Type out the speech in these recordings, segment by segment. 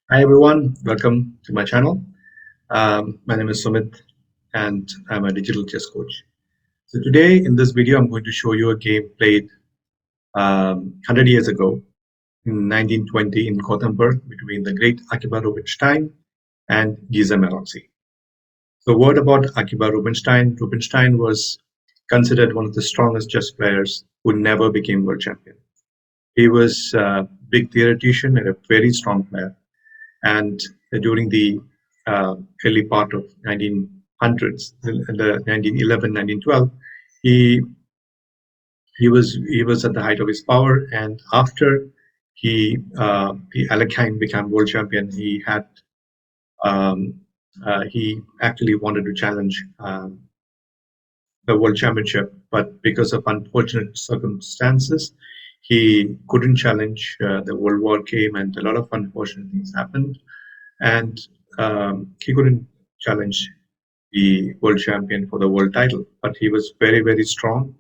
Hi everyone, welcome to my channel. My name is Sumit and I'm a digital chess coach. So today in this video, I'm going to show you a game played 100 years ago in 1920 in Gothenburg between the great Akiba Rubinstein and Meroczy. So word about Akiba Rubinstein. Rubinstein was considered one of the strongest chess players who never became world champion. He was a big theoretician and a very strong player. And during the early part of 1900s, the 1911, 1912, he was at the height of his power. And after he Alekhine became world champion, he actually wanted to challenge the world championship, but because of unfortunate circumstances, he couldn't challenge. The World War came, and a lot of unfortunate things happened, and he couldn't challenge the world champion for the world title. But he was very, very strong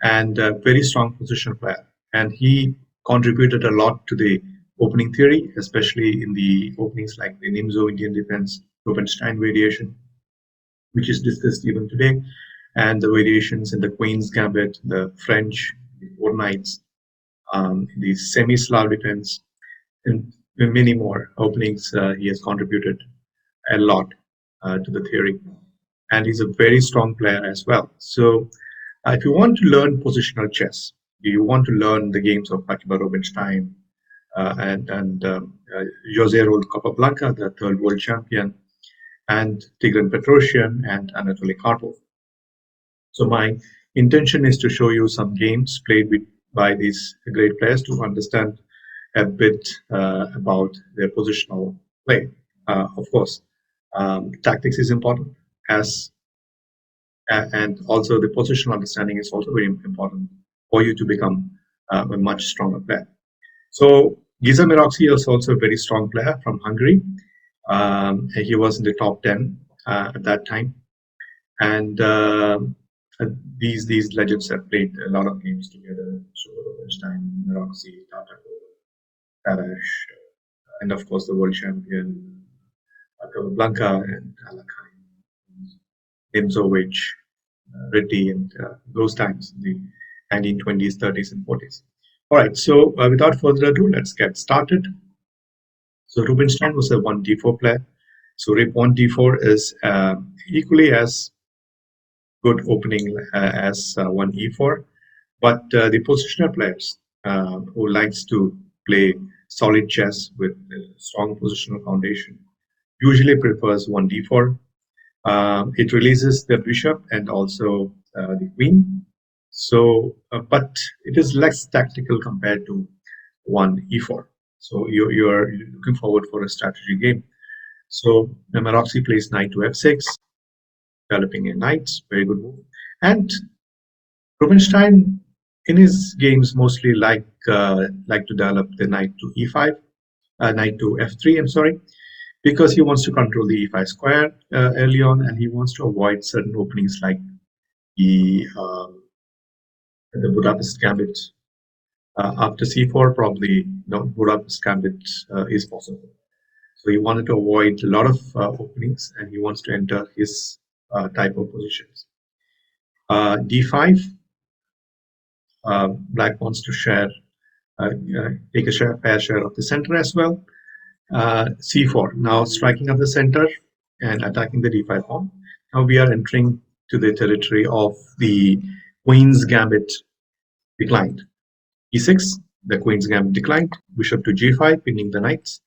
and a very strong position player, and he contributed a lot to the opening theory, especially in the openings like the Nimzo-Indian defense, Rubinstein Variation, which is discussed even today, and the variations in the Queen's Gambit, the French, the Four Knights, the semi-Slav defense, and many more openings. He has contributed a lot to the theory, and he's a very strong player as well. So if you want to learn positional chess, you want to learn the games of Akiba Rubinstein and José Raúl Capablanca, the third world champion, and Tigran Petrosyan and Anatoly Karpov. So my intention is to show you some games played by these great players to understand a bit about their positional play. Of course, tactics is important, and also the positional understanding is also very important for you to become a much stronger player. So Meroczy is also a very strong player from Hungary. He was in the top 10 at that time, and these legends have played a lot of games together. So Rubinstein, Meroczy, Tarrasch, and of course the world champion Capablanca and Alekhine, Nimzo-Indian, and those times, the 1920s, 30s, and 40s. All right, so without further ado, let's get started. So Rubinstein was a 1d4 player. So rip 1d4 is equally as good opening as 1e4, but the positional players who likes to play solid chess with a strong positional foundation usually prefers 1d4. It releases the bishop and also the queen. So, but it is less tactical compared to 1e4. So you're looking forward for a strategy game. So Meroczy plays knight to f6, developing a knight, very good move. And Rubinstein, in his games, mostly like to develop the knight to e5, knight to f3. I'm sorry, because he wants to control the e5 square early on, and he wants to avoid certain openings like the Budapest Gambit. After c4, probably Budapest Gambit is possible. So he wanted to avoid a lot of openings, and he wants to enter his type of positions. d5, black wants to take a fair share of the center as well. c4, now striking at the center and attacking the d5 pawn. Now we are entering to the territory of the Queen's Gambit declined. e6, the Queen's Gambit declined. Bishop to g5, pinning the knights.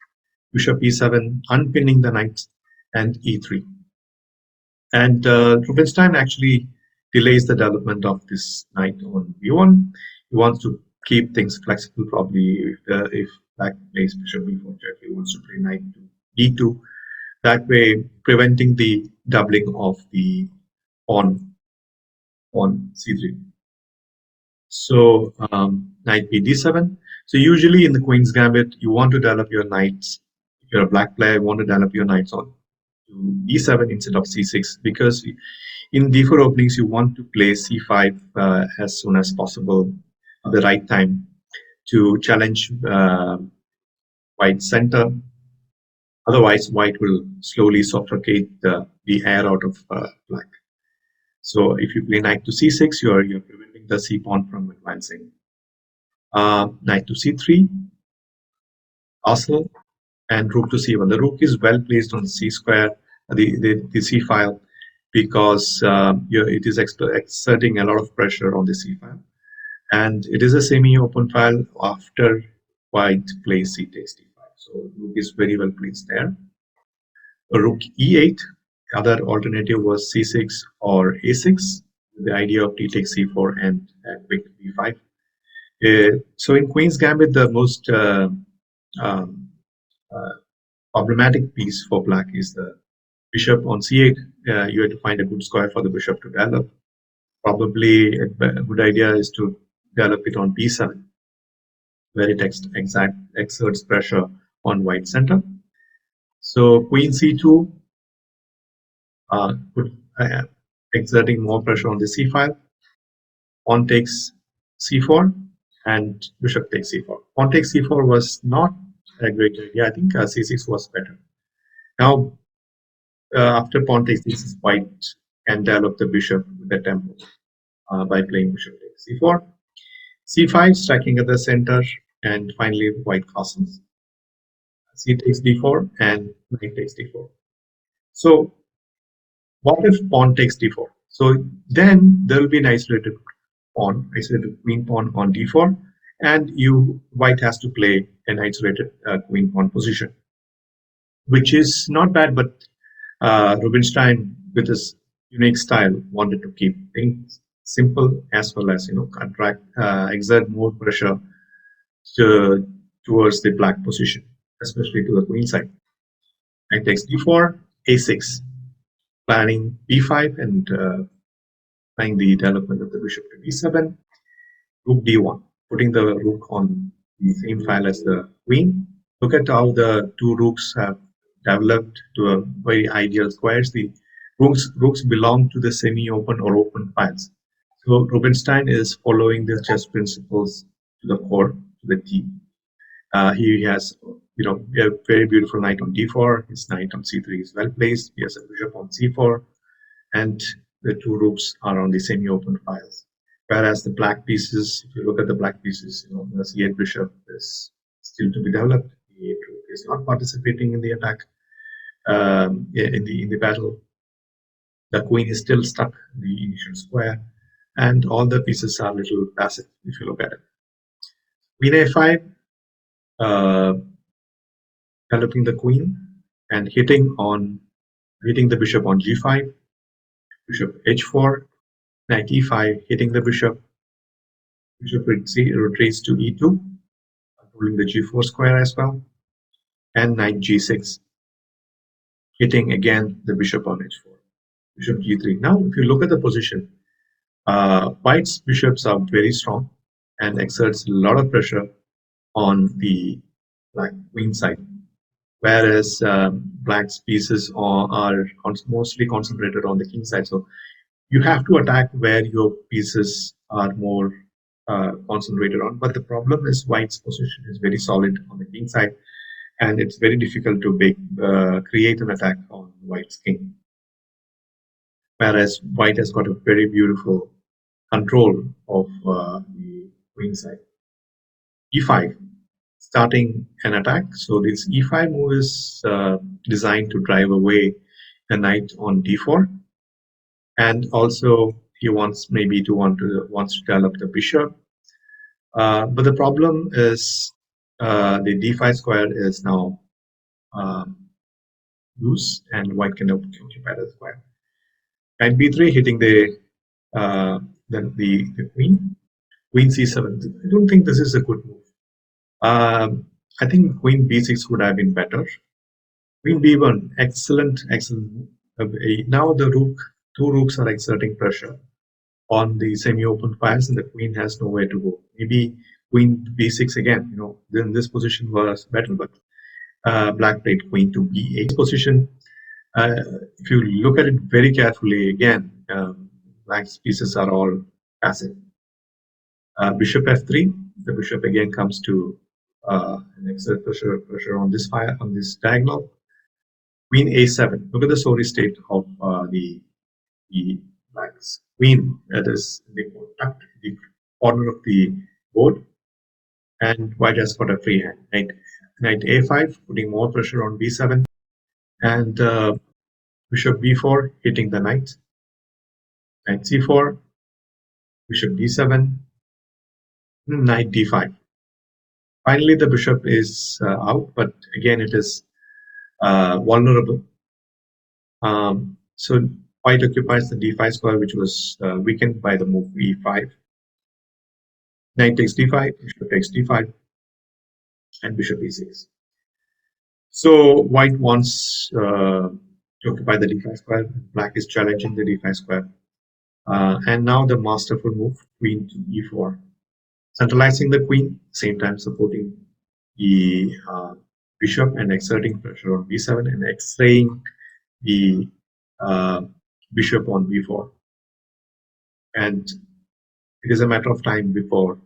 Bishop e7, unpinning the knights, and e3. And Rubinstein actually delays the development of this knight on b1. He wants to keep things flexible, probably if black plays bishop b4 check, he wants to play knight to e2. That way, preventing the doubling of the pawn on c3. So knight b d7. So usually in the Queen's Gambit, you want to develop your knights. If you're a black player, you want to develop your knights on to d7 instead of c6, because in d4 openings, you want to play c5 as soon as possible at the right time to challenge white center Otherwise, white will slowly suffocate the air out of black. So if you play knight to c6, you're preventing the c pawn from advancing. Knight to c3, castle, and rook to c1. The rook is well placed on c square, the c file, because it is exerting a lot of pressure on the c file, and it is a semi-open file after white plays c takes d5. So rook is very well placed there. Rook e8. Other alternative was c6 or a6. The idea of d takes c4 and quick b5. So in Queen's Gambit, the most um, uh, problematic piece for black is the bishop on c8. You have to find a good square for the bishop to develop. Probably a good idea is to develop it on b7, where it exerts pressure on white center. So queen c2, exerting more pressure on the c file. Pawn takes c4 and bishop takes c4. Pawn takes c4 was not a great idea. I think c6 was better. Now, after pawn takes c6, white can develop the bishop with the tempo by playing bishop takes c4. c5, striking at the center, and finally white castles. C takes d4 and knight takes d4. So what if pawn takes d4? So then there will be an isolated pawn, isolated queen pawn on d4, and white has to play an isolated queen pawn position, which is not bad, but Rubinstein, with his unique style, wanted to keep things simple as well as exert more pressure towards the black position, especially to the queen side. Knight takes d4, a6, planning b5 and planning the development of the bishop to b7, rook d1, putting the rook on the same file as the queen. Look at how the two rooks have developed to a very ideal squares. The rooks belong to the semi-open or open files. So Rubinstein is following the chess principles to the core, to the T. He has, a very beautiful knight on d4. His knight on c3 is well placed. He has a bishop on c4, and the two rooks are on the semi-open files. Whereas the black pieces, if you look at the black pieces, the c8 bishop is still to be developed. The e8 rook is not participating in the attack, in the battle. The queen is still stuck in the initial square, and all the pieces are a little passive if you look at it. Queen a5, developing the queen and hitting the bishop on g5, bishop h4, knight e5, hitting the bishop retreats to e2, controlling the g4 square as well, and knight g6, hitting again the bishop on h4, bishop g3. Now, if you look at the position, white's bishops are very strong and exerts a lot of pressure on the black queen side, whereas black's pieces are mostly concentrated on the king side. So you have to attack where your pieces are more concentrated on. But the problem is white's position is very solid on the king side, and it's very difficult to create an attack on white's king. Whereas white has got a very beautiful control of the queen side. e5, starting an attack. So this e5 move is designed to drive away the knight on d4, and also he wants to develop the bishop. But the problem is the d5 square is now loose, and white can occupy the square. Knight b3, hitting the queen. Queen c7. I don't think this is a good move. I think queen b6 would have been better. Queen b1, excellent move. Now the two rooks are exerting pressure on the semi-open files, and the queen has nowhere to go. Maybe queen b6 again. Then this position was better, but black played queen to b8 position. If you look at it very carefully, again, black's pieces are all passive. Bishop f3. The bishop again comes to and exert pressure on this diagonal. Queen a7. Look at the sorry state of the black's queen. That is the corner of the board, and white has got a free hand. Knight a5, putting more pressure on b7, and bishop b4, hitting the knight. Knight c4, bishop d7, knight d5. Finally, the bishop is out, but again it is vulnerable. So white occupies the d5 square, which was weakened by the move e5. Knight takes d5, bishop takes d5, and bishop e6. So white wants to occupy the d5 square. Black is challenging the d5 square. And now the masterful move, queen to e4. Centralizing the queen, same time supporting the bishop and exerting pressure on b7 and x-raying the bishop on b4. And it is a matter of time before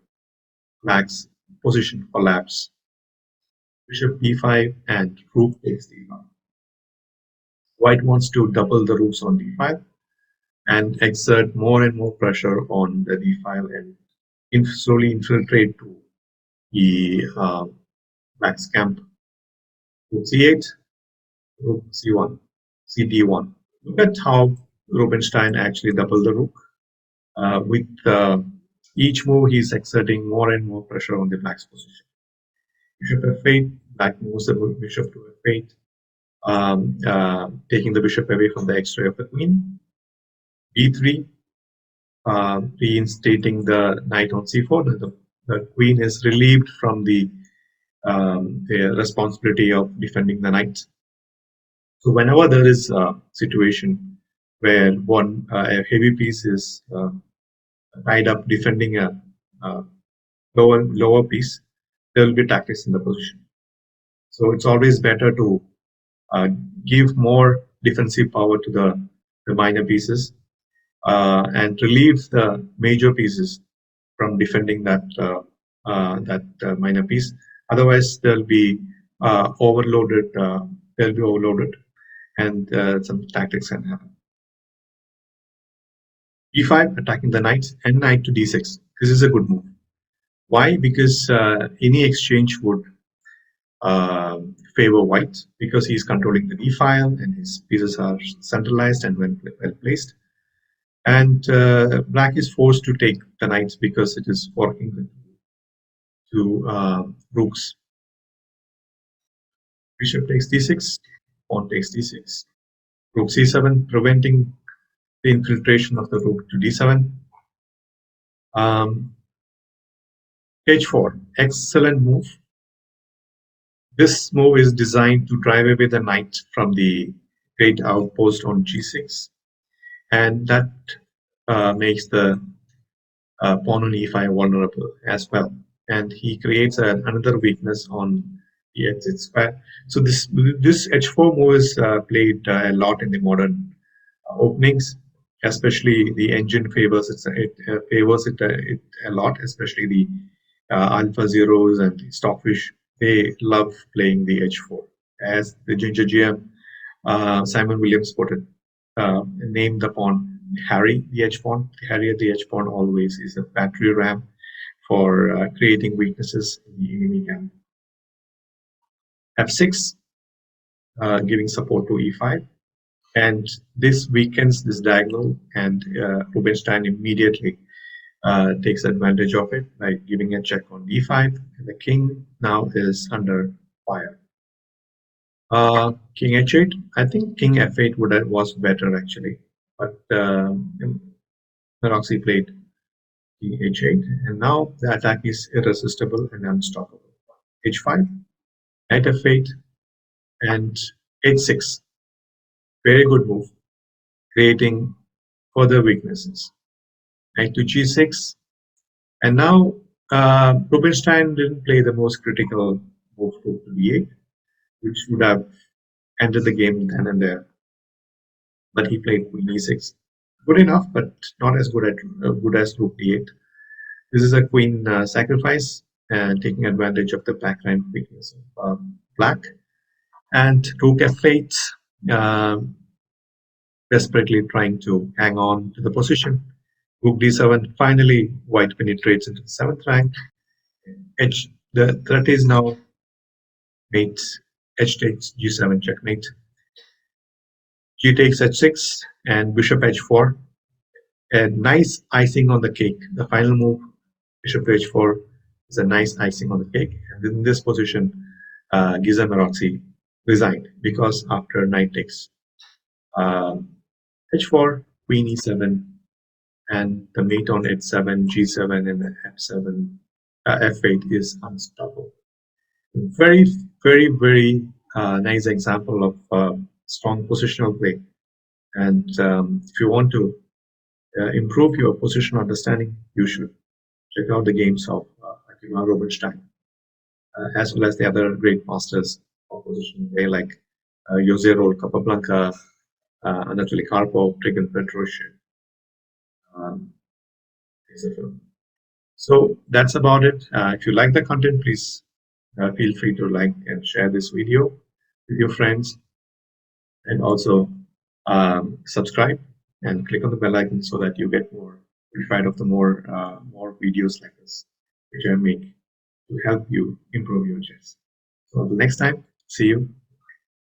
black's position collapse. Bishop d5 and rook takes d5. White wants to double the rooks on d5 and exert more and more pressure on the d5 and slowly infiltrate to the black's camp. Rook c8, rook c1, cd1. Look at how Rubenstein actually doubled the rook. With each move, he's exerting more and more pressure on the black's position. Bishop f8, black moves the bishop to f8, taking the bishop away from the x-ray of the queen. b3, reinstating the knight on c4. The queen is relieved from the responsibility of defending the knight. So whenever there is a situation where a heavy piece is tied up defending a lower piece, there will be tactics in the position. So it's always better to give more defensive power to the minor pieces and relieve the major pieces from defending that minor piece. Otherwise, they'll be overloaded. And some tactics can happen. e5, attacking the knight, and knight to d6. This is a good move. Why? Because any exchange would favor white, because he's controlling the d file and his pieces are centralized and well placed. And black is forced to take the knights because it is forking to rooks. Bishop takes d6, pawn takes d6, rook c7, preventing the infiltration of the rook to d7. h4, excellent move. This move is designed to drive away the knight from the great outpost on g6, and that makes the pawn on e5 vulnerable as well. And he creates another weakness on the h6 square. So this h4 move is played a lot in the modern openings, especially the engine favors it a lot, especially the Alpha Zeros and the Stockfish. They love playing the h4. As the Ginger GM Simon Williams put it, named the pawn Harry the h pawn. Harry at the h pawn always is a battery ram for creating weaknesses in the enemy camp. f6, giving support to e5, and this weakens this diagonal, and Rubinstein immediately takes advantage of it by giving a check on d5, and the king now is under fire. King h8. I think king f8 was better actually, but Meroczy played king h8, and now the attack is irresistible and unstoppable. h5, knight f8, and h6. Very good move, creating further weaknesses. Knight to g6, and now Rubinstein didn't play the most critical move to d8, which would have ended the game then and there. But he played queen e6. Good enough, but not as good as rook d8. This is a queen sacrifice, and taking advantage of the back rank weakness of black. And rook f8, um, desperately trying to hang on to the position. Rook d7. Finally, white penetrates into the 7th rank. The threat is now mate. H takes g7 checkmate. G takes h6 and bishop h4. A nice icing on the cake. The final move, bishop to h4, is a nice icing on the cake. And in this position, Meroczy resigned because after knight takes h4, queen e7, and the mate on h7, g7, and the f7, f8 is unstoppable. Very, very, very nice example of strong positional play. And if you want to improve your positional understanding, you should check out the games of Akiba Rubinstein, as well as the other great masters of positional play like Jose Rol Capablanca, Anatoly Karpov, Trigon Petrosyan, etc. So that's about it. If you like the content, please feel free to like and share this video with your friends, and also subscribe and click on the bell icon so that you get notified of the more videos like this which I make to help you improve your chess. So until next time, see you.